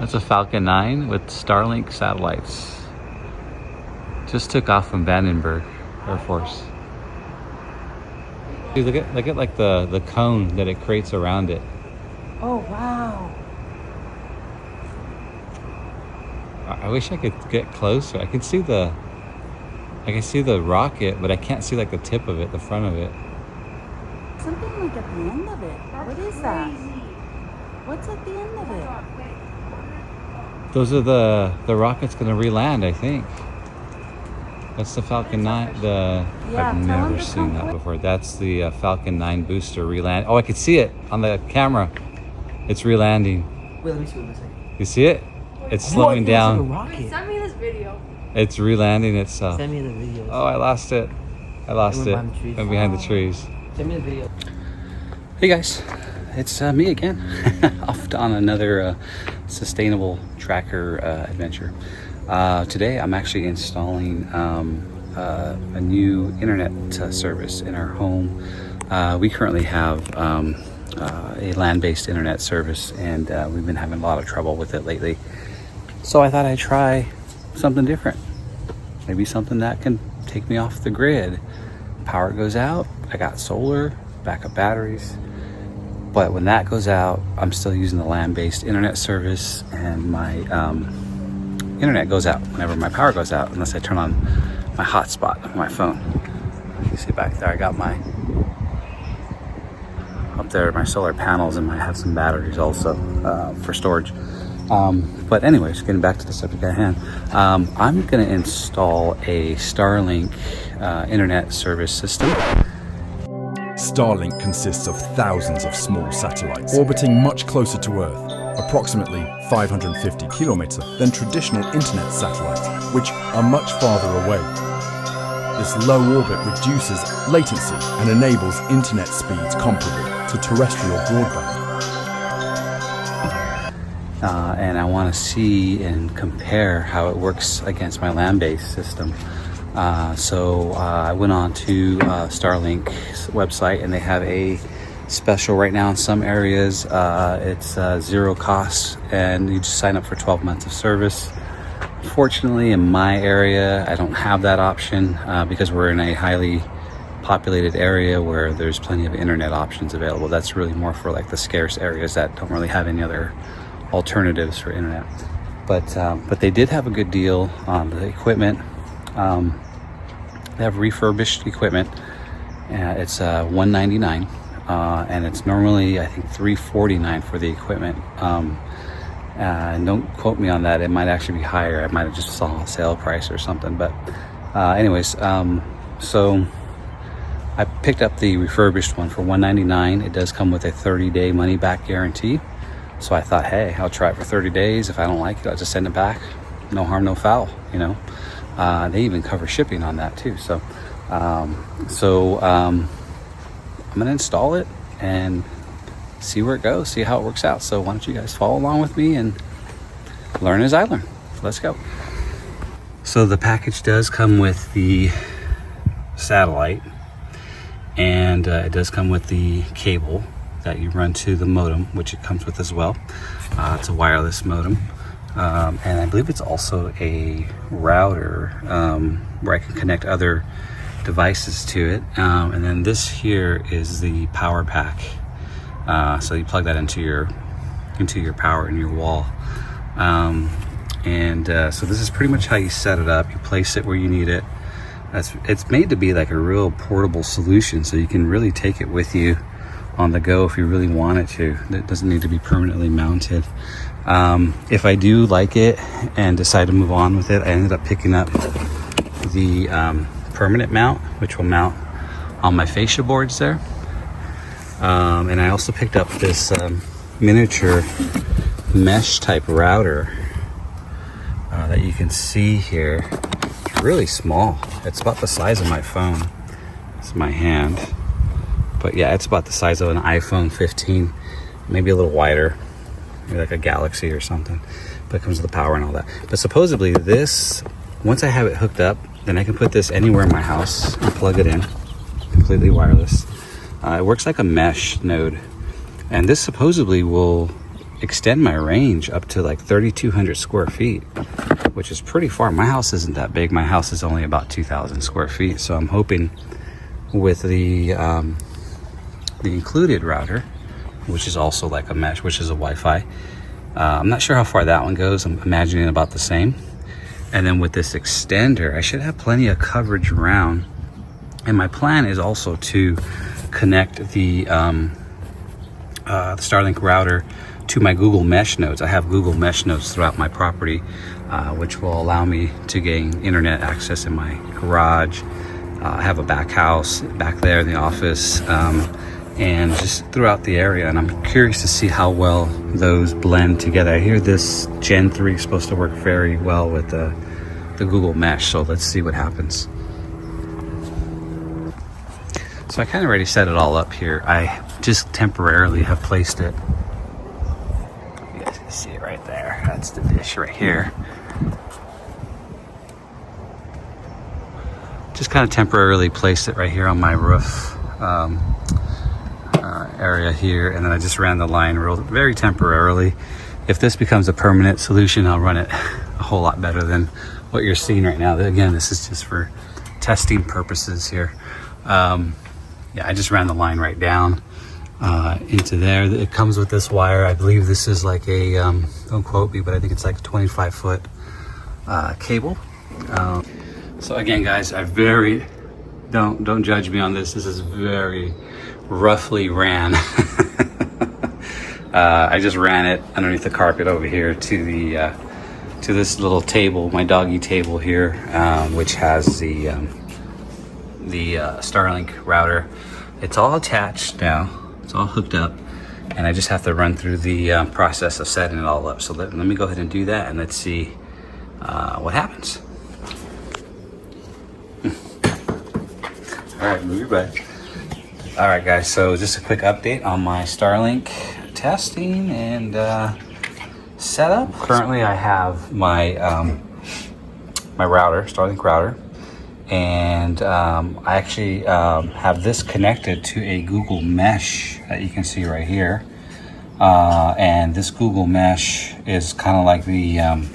That's a Falcon 9 with Starlink satellites. Just took off from Vandenberg Air Force. Dude, look at like the cone that it creates around it. Oh wow! I wish I could get closer. I can see the rocket, but I can't see like the tip of it, the front of it. Something like at the end of it. What is that? What's at the end of it? Those are the rockets gonna re-land, I think. That's the Falcon 9. I've never seen that before. That's the Falcon 9 booster re-land. Oh, I could see it on the camera. It's re-landing. Wait, let me see what this is. You see it? It's slowing down. Like Send me this video. It's re-landing itself. Send me the video. Oh, I lost it. I lost it. Went behind the trees. Send me the video. Hey guys, it's me again. Off on another sustainable tracker adventure. Today I'm actually installing a new internet service in our home. We currently have a land-based internet service, and we've been having a lot of trouble with it lately. So I thought I'd try something different. Maybe something that can take me off the grid. Power goes out, I got solar, backup batteries. But when that goes out, I'm still using the land-based internet service, and my internet goes out whenever my power goes out, unless I turn on my hotspot on my phone. You see back there, I got my up there, my solar panels, and I have some batteries also for storage. But anyways, getting back to the subject at hand, I'm going to install a Starlink internet service system. Starlink consists of thousands of small satellites orbiting much closer to Earth, approximately 550 kilometers, than traditional internet satellites, which are much farther away. This low orbit reduces latency and enables internet speeds comparable to terrestrial broadband. And I want to see and compare how it works against my land-based system. So I went on to Starlink's website, and they have a special right now in some areas. It's zero cost, and you just sign up for 12 months of service. Fortunately, in my area, I don't have that option because we're in a highly populated area where there's plenty of internet options available. That's really more for like the scarce areas that don't really have any other alternatives for internet. But they did have a good deal on the equipment. They have refurbished equipment. It's $199, and it's normally I think $349 for the equipment. And don't quote me on that. It might actually be higher. I might have just saw a sale price or something. But anyways, so I picked up the refurbished one for $199. It does come with a 30-day money-back guarantee. So I thought, hey, I'll try it for 30 days. If I don't like it, I'll just send it back. No harm, no foul, you know. They even cover shipping on that too. So I'm gonna install it and see where it goes, see how it works out. So why don't you guys follow along with me and learn as I learn. Let's go. So the package does come with the satellite, and it does come with the cable that you run to the modem, which it comes with as well. It's a wireless modem. And I believe it's also a router where I can connect other devices to it. And then this here is the power pack. So you plug that into your power in your wall. So this is pretty much how you set it up. You place it where you need it. It's made to be like a real portable solution, so you can really take it with you on the go if you really want it to. It doesn't need to be permanently mounted. If I do like it and decide to move on with it, I ended up picking up the permanent mount, which will mount on my fascia boards there. And I also picked up this miniature mesh type router that you can see here. It's really small. It's about the size of my phone. It's my hand. But yeah, it's about the size of an iPhone 15, maybe a little wider, maybe like a Galaxy or something. But it comes with the power and all that. But supposedly this, once I have it hooked up, then I can put this anywhere in my house and plug it in, completely wireless. It works like a mesh node. And this supposedly will extend my range up to like 3,200 square feet, which is pretty far. My house isn't that big. My house is only about 2,000 square feet. So I'm hoping with the included router, which is also like a mesh, which is a Wi-Fi. I'm not sure how far that one goes. I'm imagining about the same. And then with this extender, I should have plenty of coverage around. And my plan is also to connect the Starlink router to my Google Mesh nodes. I have Google Mesh nodes throughout my property, which will allow me to gain internet access in my garage. I have a back house back there in the office, and just throughout the area. And I'm curious to see how well those blend together. I hear this Gen 3 is supposed to work very well with the Google Mesh, so let's see what happens. So I kind of already set it all up here. I just temporarily have placed it. You guys can see it right there. That's the dish right here. Just kind of temporarily placed it right here on my roof area here, and then I just ran the line very temporarily. If this becomes a permanent solution, I'll run it a whole lot better than what you're seeing right now. Again, this is just for testing purposes here. Yeah, I just ran the line right down into there. It comes with this wire. I believe this is like a don't quote me, but I think it's like a 25-foot cable. So again, guys, I don't judge me on this. This is very roughly ran. I just ran it underneath the carpet over here to the to this little table, my doggy table here, which has the Starlink router. It's all attached now. It's all hooked up, and I just have to run through the process of setting it all up. So let me go ahead and do that, and let's see what happens. All right, move your butt. All right, guys, so just a quick update on my Starlink testing and setup. Currently, I have my my router, Starlink router, and I actually have this connected to a Google Mesh that you can see right here. And this Google Mesh is kind of like the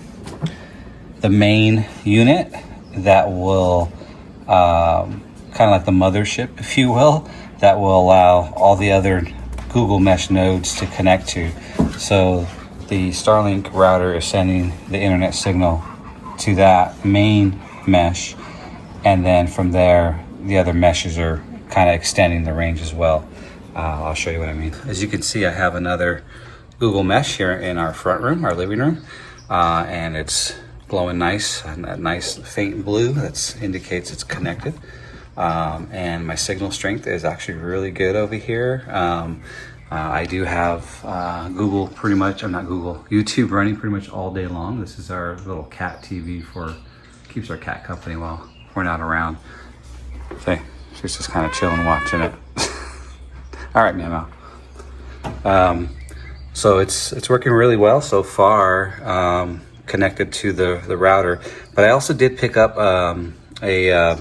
main unit that will kind of like the mothership, if you will, that will allow all the other Google Mesh nodes to connect to. So the Starlink router is sending the internet signal to that main mesh, and then from there the other meshes are kind of extending the range as well. I'll show you what I mean. As you can see, I have another Google Mesh here in our front room, our living room, and it's glowing nice, and that nice faint blue that indicates it's connected. And my signal strength is actually really good over here. I do have Google pretty much, I'm not Google, YouTube running pretty much all day long. This is our little cat TV keeps our cat company while we're not around. See, she's just kind of chilling watching it. All right, Meow Meow. So it's working really well so far, connected to the router. But I also did pick up a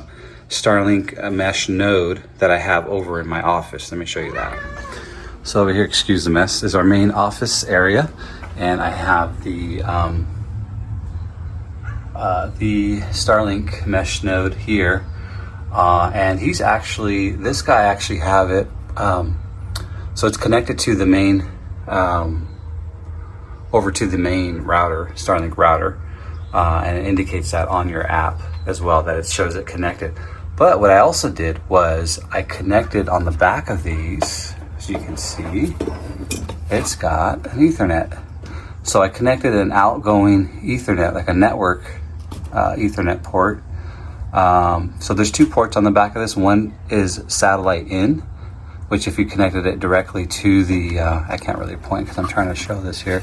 Starlink mesh node that I have over in my office. Let me show you that. So over here, excuse the mess, is our main office area, and I have the Starlink mesh node here, and this guy actually have it. So it's connected to the main, over to the main router, Starlink router, and it indicates that on your app as well, that it shows it connected. But what I also did was I connected on the back of these, as you can see, it's got an Ethernet. So I connected an outgoing Ethernet, like a network Ethernet port. So there's two ports on the back of this. One is satellite in, which if you connected it directly to the, I can't really point because I'm trying to show this here,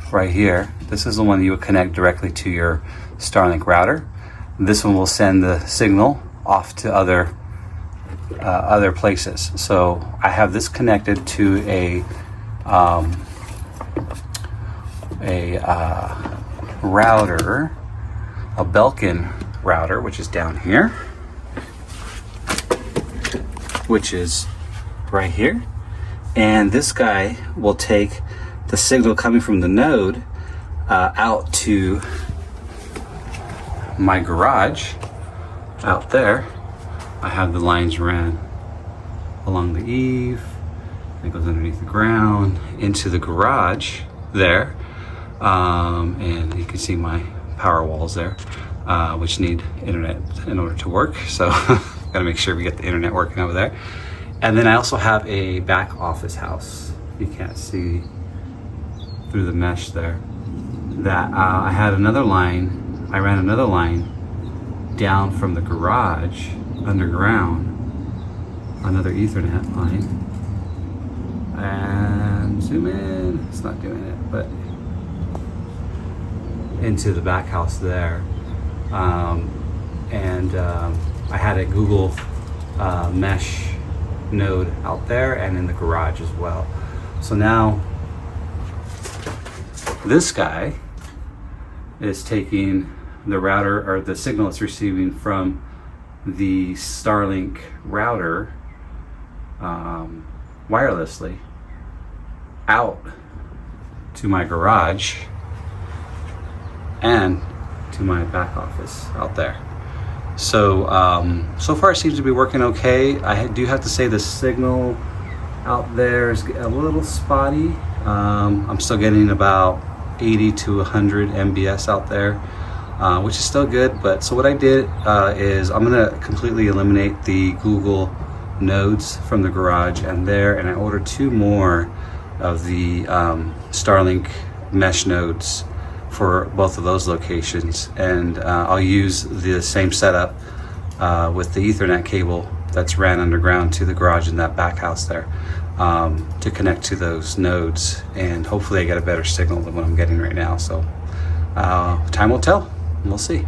right here. This is the one you would connect directly to your Starlink router. This one will send the signal off to other places. So I have this connected to a router, a Belkin router, which is down here, which is right here. And this guy will take the signal coming from the node out to my garage out there. I have the lines ran along the eave, it goes underneath the ground into the garage there, and you can see my power walls there, which need internet in order to work, so gotta make sure we get the internet working over there. And then I also have a back office house, you can't see through the mesh there, that I had another line, I ran another line down from the garage underground, another Ethernet line, and zoom in, it's not doing it, but into the back house there. I had a Google mesh node out there and in the garage as well. So now this guy is taking the router, or the signal it's receiving from the Starlink router wirelessly out to my garage and to my back office out there. So so far it seems to be working okay. I do have to say the signal out there is a little spotty. I'm still getting about 80 to 100 mbs out there, which is still good. But so what I did is I'm gonna completely eliminate the Google nodes from the garage and there, and I ordered 2 more of the Starlink mesh nodes for both of those locations, and I'll use the same setup with the Ethernet cable that's ran underground to the garage in that back house there, to connect to those nodes, and hopefully I get a better signal than what I'm getting right now. So time will tell, and we'll see.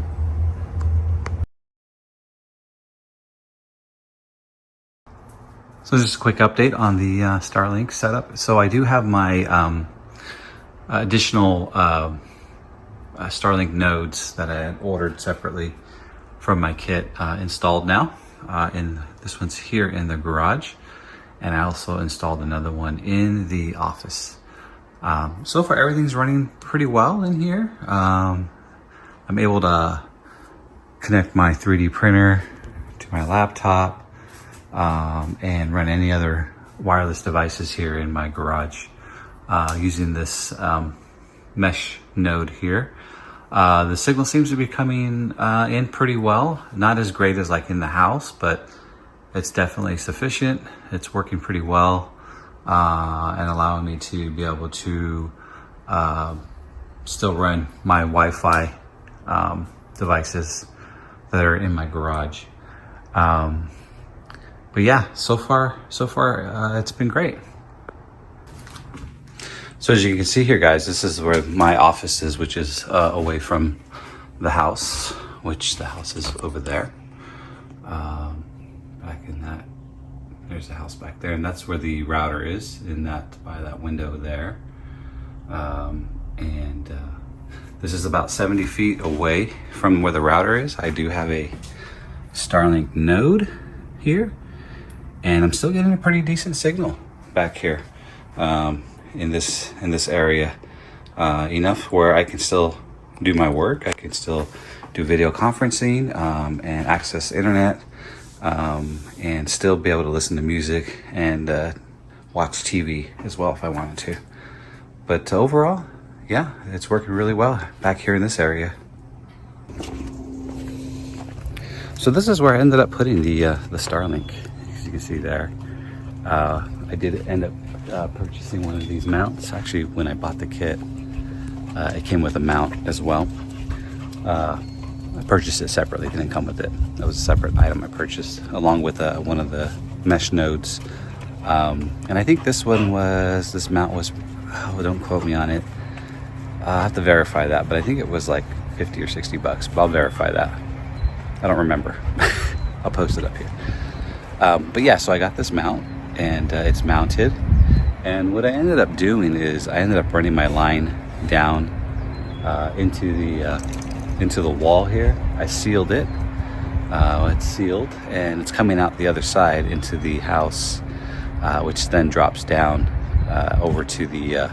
So just a quick update on the Starlink setup. So I do have my additional Starlink nodes that I had ordered separately from my kit installed now. This one's here in the garage, and I also installed another one in the office. So far everything's running pretty well in here. I'm able to connect my 3D printer to my laptop, and run any other wireless devices here in my garage using this mesh node here. The signal seems to be coming in pretty well. Not as great as like in the house, but it's definitely sufficient. It's working pretty well, and allowing me to be able to still run my Wi-Fi devices that are in my garage. But yeah, so far it's been great. So as you can see here, guys, this is where my office is, which is away from the house, which the house is over there. Back in that, there's the house back there, and that's where the router is, in that, by that window there. This is about 70 feet away from where the router is. I do have a Starlink node here, and I'm still getting a pretty decent signal back here in this area, enough where I can still do my work. I can still do video conferencing and access internet, and still be able to listen to music and watch TV as well if I wanted to. But overall, yeah, it's working really well back here in this area. So this is where I ended up putting the Starlink, as you can see there. I did end up purchasing one of these mounts. Actually, when I bought the kit, it came with a mount as well. I purchased it separately, it didn't come with it. That was a separate item I purchased, along with one of the mesh nodes. And I think this mount was, oh, don't quote me on it. I'll have to verify that, but I think it was like 50 or 60 bucks, but I'll verify that. I don't remember. I'll post it up here. But yeah, so I got this mount, and it's mounted. And what I ended up doing is I ended up running my line down into the wall here. I sealed it. It's sealed, and it's coming out the other side into the house, which then drops down over to the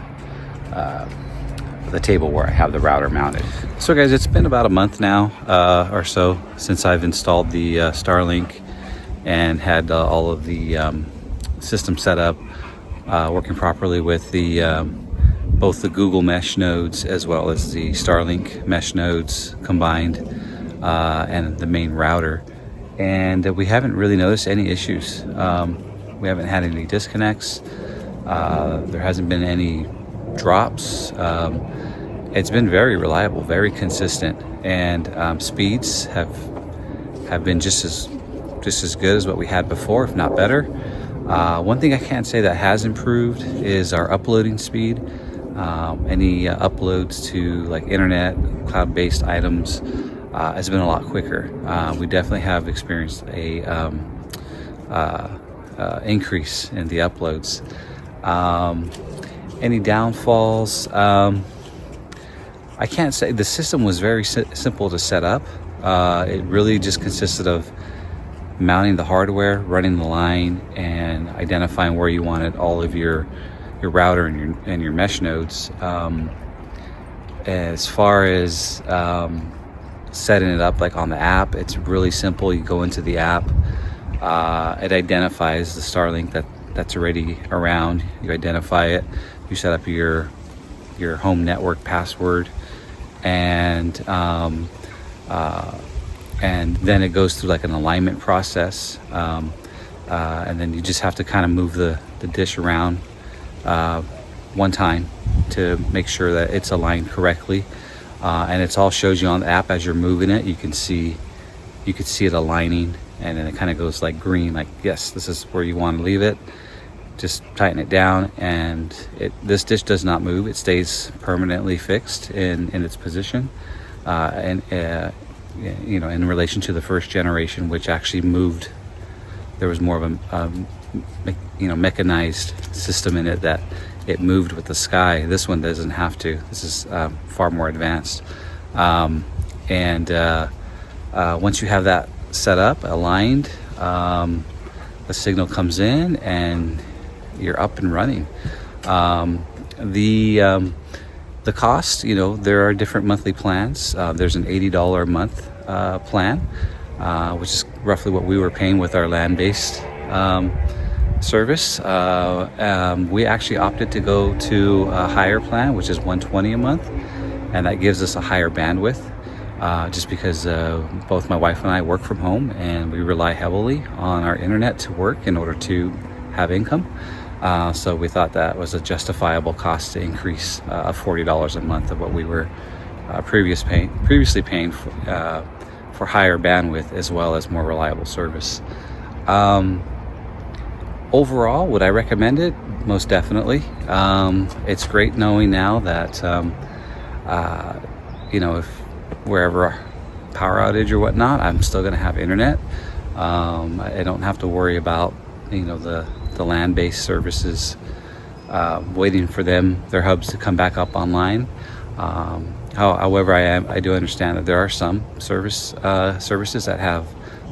the table where I have the router mounted. So guys, it's been about a month now or so since I've installed the Starlink and had all of the system set up, working properly with the both the Google mesh nodes as well as the Starlink mesh nodes combined, and the main router. And we haven't really noticed any issues. We haven't had any disconnects. There hasn't been any drops. It's been very reliable, very consistent, and speeds have been just as good as what we had before, if not better. One thing I can't say that has improved is our uploading speed. Any uploads to like internet, cloud-based items has been a lot quicker. We definitely have experienced a increase in the uploads. Any downfalls? I can't say. The system was very simple to set up. It really just consisted of mounting the hardware, running the line, and identifying where you wanted all of your router and your mesh nodes. As far as setting it up, like on the app, it's really simple. You go into the app, it identifies the Starlink that's already around. You identify it, you set up your home network password, and then it goes through like an alignment process, and then you just have to kind of move the dish around one time to make sure that it's aligned correctly, and it all shows you on the app as you're moving it. You can see it aligning, and then it kind of goes like green, like yes, this is where you want to leave it. Just tighten it down, and this dish does not move. It stays permanently fixed in its position, and you know, in relation to the first generation, which actually moved. There was more of a mechanized system in it that it moved with the sky. This one doesn't have to. This is far more advanced, and once you have that set up, aligned, the signal comes in and you're up and running. The cost, you know, there are different monthly plans. There's an $80 a month plan, which is roughly what we were paying with our land-based service. We actually opted to go to a higher plan, which is $120 a month, and that gives us a higher bandwidth, just because both my wife and I work from home, and we rely heavily on our internet to work in order to have income. So we thought that was a justifiable cost to increase of $40 a month of what we were previously paying for higher bandwidth as well as more reliable service. Overall, would I recommend it? Most definitely. It's great knowing now that you know, if wherever power outage or whatnot, I'm still going to have internet. I don't have to worry about, you know, the land-based services, waiting for their hubs to come back up online. However, I do understand that there are some services that have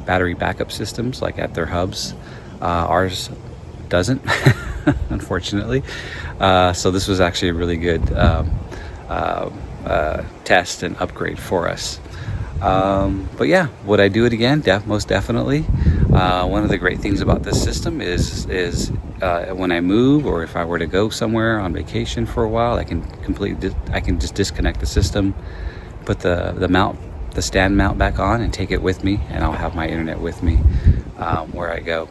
battery backup systems, like at their hubs. Ours doesn't, unfortunately. So this was actually a really good test and upgrade for us. But yeah, would I do it again? Most definitely. One of the great things about this system is when I move, or if I were to go somewhere on vacation for a while, I can just disconnect the system, put the stand mount back on, and take it with me, and I'll have my internet with me where I go.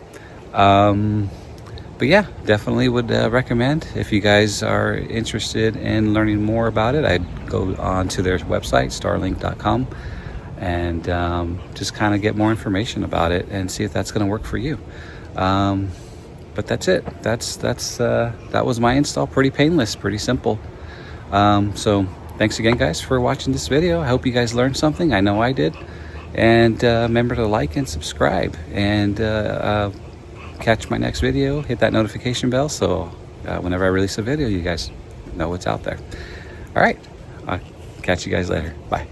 But yeah, definitely would recommend. If you guys are interested in learning more about it, I'd go on to their website, starlink.com, and just kind of get more information about it and see if that's going to work for you. But that's it. That was my install. Pretty painless, pretty simple. So thanks again, guys, for watching this video. I hope you guys learned something. I know I did. And remember to like and subscribe, and catch my next video. Hit that notification bell so whenever I release a video, you guys know what's out there. All right, I'll catch you guys later. Bye.